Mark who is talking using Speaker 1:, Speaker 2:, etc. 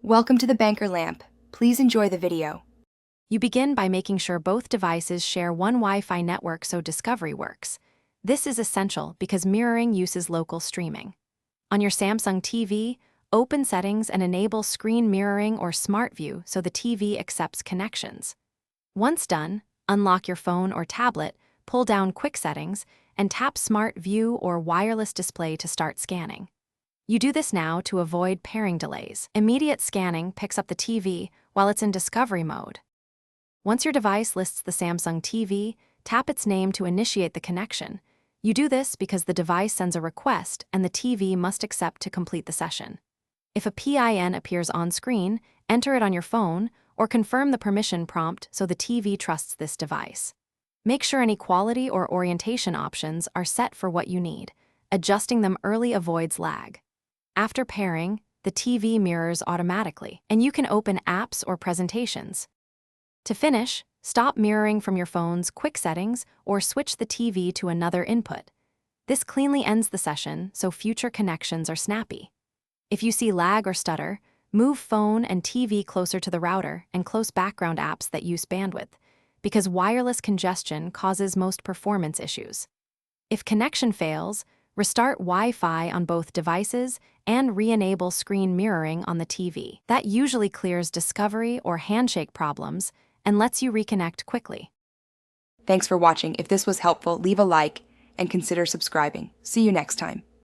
Speaker 1: Welcome to the Banker Lamp. Please enjoy the video.
Speaker 2: You begin by making sure both devices share one Wi-Fi network so discovery works. This is essential because mirroring uses local streaming. On your Samsung TV, open Settings and enable Screen Mirroring or Smart View so the TV accepts connections. Once done, unlock your phone or tablet, pull down Quick Settings, and tap Smart View or Wireless Display to start scanning. You do this now to avoid pairing delays. Immediate scanning picks up the TV while it's in discovery mode. Once your device lists the Samsung TV, tap its name to initiate the connection. You do this because the device sends a request and the TV must accept to complete the session. If a PIN appears on screen, enter it on your phone or confirm the permission prompt so the TV trusts this device. Make sure any quality or orientation options are set for what you need. Adjusting them early avoids lag. After pairing, the TV mirrors automatically, and you can open apps or presentations. To finish, stop mirroring from your phone's Quick Settings or switch the TV to another input. This cleanly ends the session so future connections are snappy. If you see lag or stutter, move phone and TV closer to the router and close background apps that use bandwidth, because wireless congestion causes most performance issues. If connection fails, restart Wi-Fi on both devices and re-enable screen mirroring on the TV. That usually clears discovery or handshake problems and lets you reconnect quickly.
Speaker 1: Thanks for watching. If this was helpful, leave a like and consider subscribing. See you next time.